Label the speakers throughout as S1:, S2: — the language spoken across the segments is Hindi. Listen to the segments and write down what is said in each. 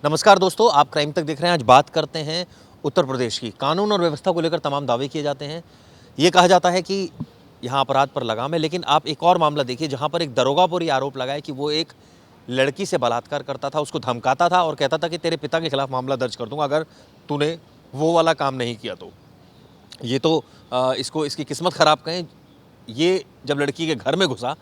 S1: नमस्कार दोस्तों, आप क्राइम तक देख रहे हैं। आज बात करते हैं उत्तर प्रदेश की। कानून और व्यवस्था को लेकर तमाम दावे किए जाते हैं। ये कहा जाता है कि यहाँ अपराध पर लगाम है, लेकिन आप एक और मामला देखिए जहाँ पर एक दरोगा पर ये आरोप लगा है कि वो एक लड़की से बलात्कार करता था, उसको धमकाता था और कहता था कि तेरे पिता के खिलाफ मामला दर्ज कर दूंगा अगर तूने वो वाला काम नहीं किया तो। ये तो इसकी किस्मत ख़राब कहें। ये जब लड़की के घर में घुसा,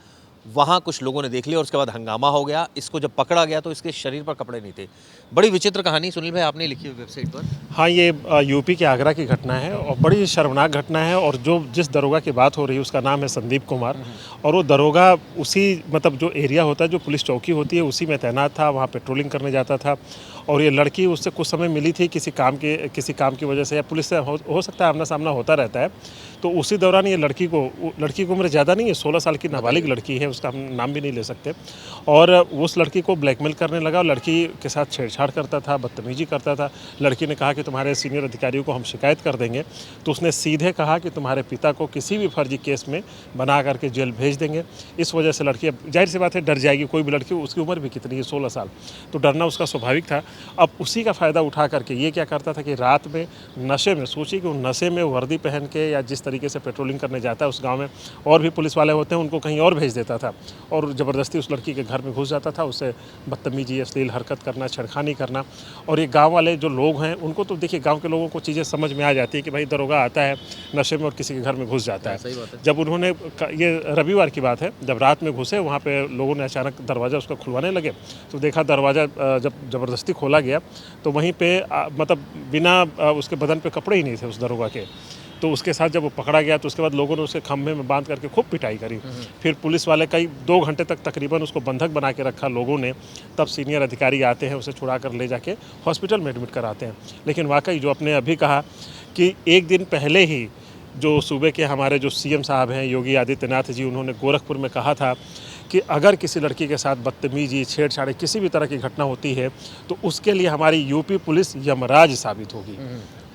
S1: वहाँ कुछ लोगों ने देख लिया और उसके बाद हंगामा हो गया। इसको जब पकड़ा गया तो इसके शरीर पर कपड़े नहीं थे। बड़ी विचित्र कहानी सुनील भाई आपने लिखी हुई वेबसाइट पर।
S2: हाँ, ये यूपी के आगरा की घटना है और बड़ी शर्मनाक घटना है। और जो जिस दरोगा की बात हो रही है उसका नाम है संदीप कुमार। और वो दरोगा उसी मतलब जो एरिया होता है, जो पुलिस चौकी होती है, उसी में तैनात था, वहाँ पेट्रोलिंग करने जाता था। और ये लड़की उससे कुछ समय मिली थी किसी काम की वजह से, या पुलिस से हो सकता है आमना सामना होता रहता है। तो उसी दौरान ये लड़की की उम्र ज़्यादा नहीं है, 16 साल की नाबालिग लड़की है, उसका हम नाम भी नहीं ले सकते। और उस लड़की को ब्लैकमेल करने लगा और लड़की के साथ छेड़छाड़ करता था, बदतमीजी करता था। लड़की ने कहा कि तुम्हारे सीनियर अधिकारियों को हम शिकायत कर देंगे। तो उसने सीधे कहा कि तुम्हारे पिता को किसी भी फर्जी केस में बना करके जेल भेज देंगे। इस वजह से लड़की, अब जाहिर सी बात है, डर जाएगी। कोई भी लड़की, उसकी उम्र भी कितनी है, 16 साल, तो डरना उसका स्वाभाविक था। अब उसी का फ़ायदा उठा करके ये क्या करता था कि रात में नशे में, सोचिए कि वो नशे में वर्दी पहन के या जिस तरीके से पेट्रोलिंग करने जाता है उस गाँव में, और भी पुलिस वाले होते हैं, उनको कहीं और भेज देता था और ज़बरदस्ती उस लड़की के घर में घुस जाता था, उससे बदतमीजी, अश्लील हरकत करना, छेड़खानी करना। और ये गांव वाले जो लोग हैं उनको तो देखिए, गांव के लोगों को चीज़ें समझ में आ जाती है कि भाई दरोगा आता है नशे में और किसी के घर में घुस जाता है।
S1: सही बात है।
S2: जब उन्होंने, ये रविवार की बात है, जब रात में घुसे, वहाँ पे लोगों ने अचानक दरवाज़ा उसका खुलवाने लगे तो देखा दरवाज़ा जब ज़बरदस्ती खोला गया तो वहीं पे मतलब बिना उसके बदन पे कपड़े ही नहीं थे उस दरोगा के। तो उसके साथ जब वो पकड़ा गया तो उसके बाद लोगों ने उसे खंभे में बांध करके खूब पिटाई करी। फिर पुलिस वाले कई 2 घंटे तक तकरीबन उसको बंधक बना के रखा लोगों ने। तब सीनियर अधिकारी आते हैं, उसे छुड़ा कर ले जाके हॉस्पिटल में एडमिट कराते हैं। लेकिन वाकई जो आपने अभी कहा कि एक दिन पहले ही जो सूबे के हमारे जो सीएम साहब हैं योगी आदित्यनाथ जी, उन्होंने गोरखपुर में कहा था कि अगर किसी लड़की के साथ बदतमीजी, छेड़छाड़, किसी भी तरह की घटना होती है तो उसके लिए हमारी यूपी पुलिस यमराज साबित होगी।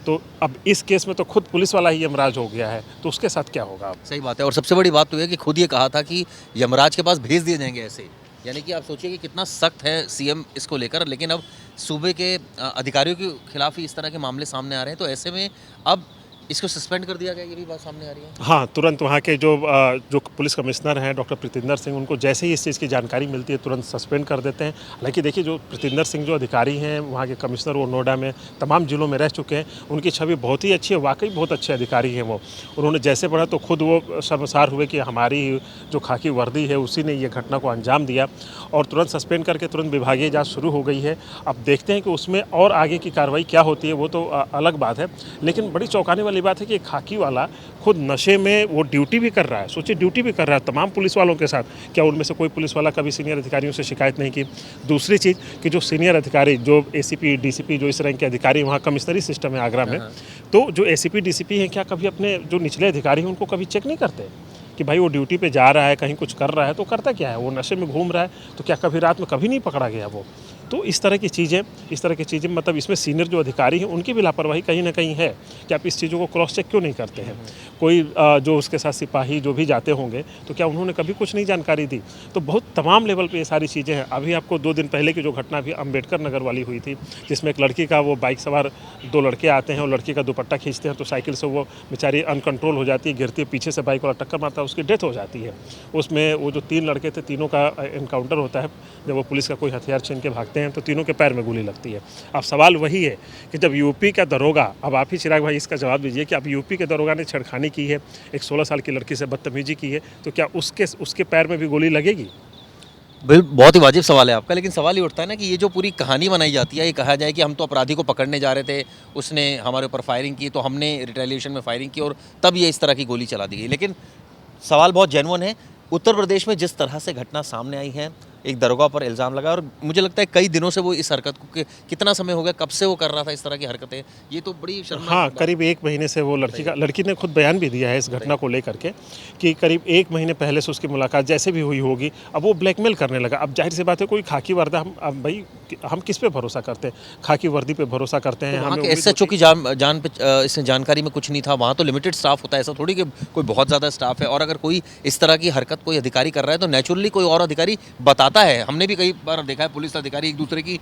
S2: तो अब इस केस में तो खुद पुलिस वाला ही यमराज हो गया है, तो उसके साथ क्या होगा अब?
S1: सही बात है। और सबसे बड़ी बात तो है कि खुद ये कहा था कि यमराज के पास भेज दिए जाएंगे ऐसे। यानी कि आप सोचिए कि कितना सख्त है सीएम इसको लेकर, लेकिन अब सूबे के अधिकारियों के खिलाफ ही इस तरह के मामले सामने आ रहे हैं। तो ऐसे में अब इसको सस्पेंड कर दिया गया, ये भी बात सामने आ रही है।
S2: हाँ, तुरंत वहाँ के जो पुलिस कमिश्नर हैं डॉक्टर प्रीतिंदर सिंह, उनको जैसे ही इस चीज़ की जानकारी मिलती है तुरंत सस्पेंड कर देते हैं। हालांकि देखिए, जो प्रीतिंदर सिंह जो अधिकारी हैं वहाँ के कमिश्नर, वो नोएडा में तमाम जिलों में रह चुके हैं, उनकी छवि बहुत ही अच्छी है, वाकई बहुत अच्छे अधिकारी हैं वो। उन्होंने जैसे पढ़ा तो खुद वो शर्मसार हुए कि हमारी जो खाकी वर्दी है उसी ने ये घटना को अंजाम दिया, और तुरंत सस्पेंड करके तुरंत विभागीय जाँच शुरू हो गई है। अब देखते हैं कि उसमें और आगे की कार्रवाई क्या होती है, वो तो अलग बात है। लेकिन बड़ी चौंकाने वाली बात है कि खाकी वाला खुद नशे में वो ड्यूटी भी कर रहा है। सोचिए, ड्यूटी भी कर रहा है तमाम पुलिस वालों के साथ। क्या उनमें से कोई पुलिस वाला कभी सीनियर अधिकारियों से शिकायत नहीं की? दूसरी चीज़ कि जो सीनियर अधिकारी, जो एसीपी, डीसीपी, जो इस रैंक के अधिकारी, वहाँ कमिश्नरी सिस्टम है आगरा में, तो जो एसीपी, डीसीपी हैं, क्या कभी अपने जो निचले अधिकारी हैं उनको कभी चेक नहीं करते कि भाई वो ड्यूटी पे जा रहा है, कहीं कुछ कर रहा है तो करता क्या है? वो नशे में घूम रहा है तो क्या कभी रात में कभी नहीं पकड़ा गया वो? तो इस तरह की चीज़ें मतलब इसमें सीनियर जो अधिकारी हैं उनकी भी लापरवाही कहीं ना कहीं है कि आप इस चीज़ों को क्रॉस चेक क्यों नहीं करते हैं? कोई जो उसके साथ सिपाही जो भी जाते होंगे तो क्या उन्होंने कभी कुछ नहीं जानकारी दी? तो बहुत तमाम लेवल पे ये सारी चीज़ें हैं। अभी आपको 2 दिन पहले की जो घटना भी अम्बेडकर नगर वाली हुई थी, जिसमें एक लड़की का, वो बाइक सवार 2 लड़के आते हैं और लड़की का दुपट्टा खींचते हैं तो साइकिल से वो बेचारी अनकंट्रोल हो जाती है, गिरती है, पीछे से बाइक वाला टक्कर मारता है, उसकी डेथ हो जाती है। उसमें वो जो 3 लड़के थे, तीनों का एनकाउंटर होता है। जब वो पुलिस का कोई हथियार छीन के भागते हैं तो तीनों के पैर में गोली लगती है। अब सवाल वही है कि जब यूपी का दरोगा, अब आप ही चिराग भाई इसका जवाब दीजिए कि अब यूपी के दरोगा ने छेड़खानी की है, एक 16 साल की लड़की से बदतमीजी की है, तो क्या उसके पैर में भी गोली लगेगी?
S1: बहुत ही वाजिब सवाल है आपका, लेकिन सवाल ये उठता है ना कि ये जो पूरी कहानी बनाई जाती है, ये कहा जाए कि हम तो अपराधी को पकड़ने जा रहे थे, उसने हमारे ऊपर फायरिंग की तो हमने रिटेलिएशन में फायरिंग की और तब ये इस तरह की गोली चला दी गई। लेकिन सवाल बहुत जेन्युइन है। उत्तर प्रदेश में जिस तरह से घटना सामने आई है, एक दरोगा पर इल्ज़ाम लगा और मुझे लगता है कई दिनों से वो इस हरकत को, कितना समय हो गया, कब से वो कर रहा था इस तरह की हरकतें, ये तो बड़ी शर्मनाक
S2: हाँ,
S1: बात
S2: करीब 1 महीने से वो लड़की ने खुद बयान भी दिया है इस घटना को लेकर के कि करीब 1 महीने पहले से उसकी मुलाकात जैसे भी हुई होगी, अब वो ब्लैकमेल करने लगा। अब जाहिर सी बात है, कोई खाकी वर्दी, अब भाई हम किस पे भरोसा करते हैं? खाकी वर्दी पे भरोसा करते हैं।
S1: तो वहाँ
S2: हमें
S1: के
S2: उम्मीद
S1: एसएचओ
S2: होती
S1: की इसमें जानकारी में कुछ नहीं था। वहाँ तो लिमिटेड स्टाफ होता है, ऐसा थोड़ी कि कोई बहुत ज़्यादा स्टाफ है। और अगर कोई इस तरह की हरकत कोई अधिकारी कर रहा है तो नेचुरली कोई और अधिकारी बताता आता है, हमने भी कई बार देखा है पुलिस अधिकारी एक दूसरे की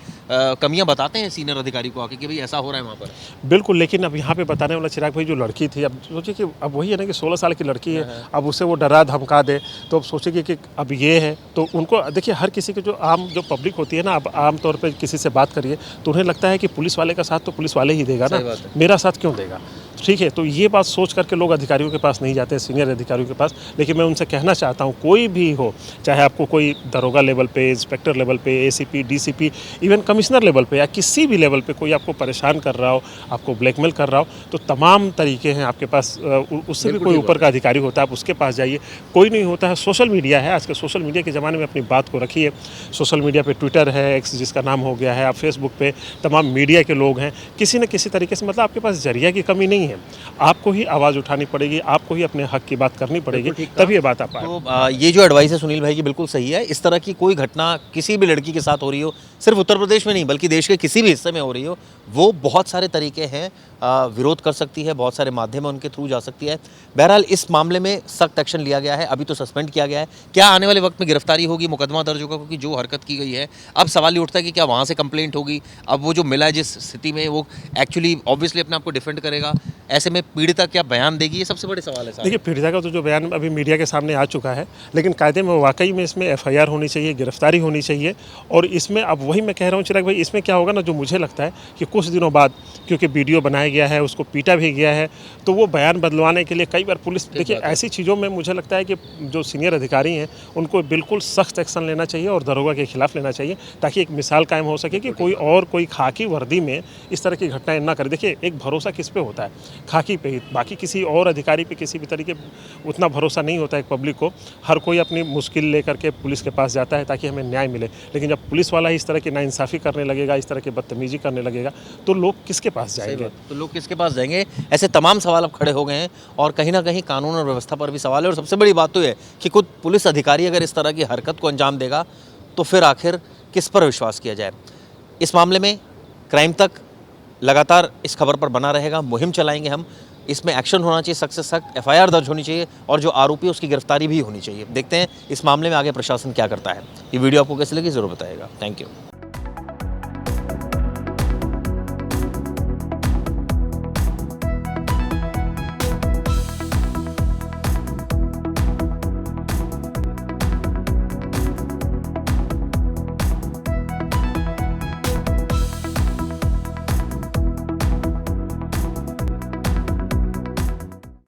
S1: कमियां बताते हैं सीनियर अधिकारी को आके कि भाई ऐसा हो रहा है वहाँ पर।
S2: बिल्कुल, लेकिन अब यहाँ पे बताने वाला चिराग भाई जो लड़की थी, अब सोचिए कि अब वही है ना कि 16 साल की लड़की है, अब उसे वो डरा धमका दे, तो अब सोचिए कि अब ये है, तो उनको देखिए हर किसी की जो पब्लिक होती है ना, अब आम तौर पे किसी से बात करिए तो उन्हें लगता है कि पुलिस वाले का साथ तो पुलिस वाले ही देगा ना, मेरा साथ क्यों देगा। ठीक है, तो ये बात सोच करके लोग अधिकारियों के पास नहीं जाते हैं, सीनियर अधिकारियों के पास। लेकिन मैं उनसे कहना चाहता हूँ, कोई भी हो, चाहे आपको कोई दरोगा लेवल पे, इंस्पेक्टर लेवल पे, ACP, DCP, even commissioner level पे या किसी भी लेवल पे कोई आपको परेशान कर रहा हो, आपको ब्लैकमेल कर रहा हो, तो तमाम तरीके हैं आपके पास। उससे भी कोई ऊपर का अधिकारी होता है, आप उसके पास जाइए। कोई नहीं होता है, सोशल मीडिया है, आजकल सोशल मीडिया के ज़माने में अपनी बात को रखिए। सोशल मीडिया पे ट्विटर है, एक्स जिसका नाम हो गया है, आप फेसबुक पे तमाम मीडिया के लोग हैं, किसी न किसी तरीके से, मतलब आपके पास जरिया की कमी नहीं है, आपको ही आवाज़ उठानी पड़ेगी, आपको ही अपने हक की बात करनी पड़ेगी, तभी ये बात आ पाए।
S1: तो ये जो एडवाइस है सुनील भाई की बिल्कुल सही है। इस तरह की कोई घटना किसी भी लड़की के साथ हो रही हो, सिर्फ उत्तर प्रदेश में नहीं बल्कि देश के किसी भी हिस्से में हो रही हो, वो बहुत सारे तरीके हैं, विरोध कर सकती है, बहुत सारे माध्यम उनके थ्रू जा सकती है। बहरहाल इस मामले में सख्त एक्शन लिया गया है, अभी तो सस्पेंड किया गया है। क्या आने वाले वक्त में गिरफ्तारी होगी, मुकदमा दर्ज होगा, क्योंकि जो हरकत की गई है, अब सवाल ये उठता है कि क्या वहाँ से कंप्लेंट होगी। अब वो जो मिला है जिस स्थिति में, वो एक्चुअली ऑब्वियसली अपने आप को डिफेंड करेगा, ऐसे में पीड़िता क्या बयान देगी, ये सबसे बड़े सवाल है।
S2: देखिए, पीड़िता का तो जो बयान अभी मीडिया के सामने आ चुका है, लेकिन कायदे में वाकई में इसमें एफआईआर होनी चाहिए, गिरफ्तारी होनी चाहिए। और इसमें अब वही मैं कह रहा हूँ चिराग भाई, इसमें क्या होगा ना, जो मुझे लगता है कि कुछ दिनों बाद, क्योंकि वीडियो बनाया गया है, उसको पीटा भी गया है, तो वो बयान बदलवाने के लिए कई बार पुलिस, देखिए ऐसी चीज़ों में मुझे लगता है कि जो सीनियर अधिकारी हैं उनको बिल्कुल सख्त एक्शन लेना चाहिए और दरोगा के खिलाफ लेना चाहिए, ताकि एक मिसाल कायम हो सके कि कोई खाकी वर्दी में इस तरह की घटनाएं ना करे। देखिए, एक भरोसा किस पे होता है, खाकी पे ही, बाकी किसी और अधिकारी पे किसी भी तरीके उतना भरोसा नहीं होता है पब्लिक को। हर कोई अपनी मुश्किल लेकर के पुलिस के पास जाता है ताकि हमें न्याय मिले, लेकिन जब पुलिस वाला इस तरह की नाइंसाफ़ी करने लगेगा, इस तरह की बदतमीजी करने लगेगा, तो लोग किसके पास जाएंगे।
S1: तो लोग किसके पास जाएंगे, ऐसे तमाम सवाल अब खड़े हो गए हैं और कहीं ना कहीं कानून और व्यवस्था पर भी सवाल है। और सबसे बड़ी बात तो है कि खुद पुलिस अधिकारी अगर इस तरह की हरकत को अंजाम देगा तो फिर आखिर किस पर विश्वास किया जाए। इस मामले में क्राइम तक लगातार इस खबर पर बना रहेगा, मुहिम चलाएंगे हम। इसमें एक्शन होना चाहिए, सख्त से सख्त एफआईआर दर्ज होनी चाहिए और जो आरोपी है उसकी गिरफ्तारी भी होनी चाहिए। देखते हैं इस मामले में आगे प्रशासन क्या करता है। ये वीडियो आपको कैसे लगी ज़रूर बताइएगा। Thank you.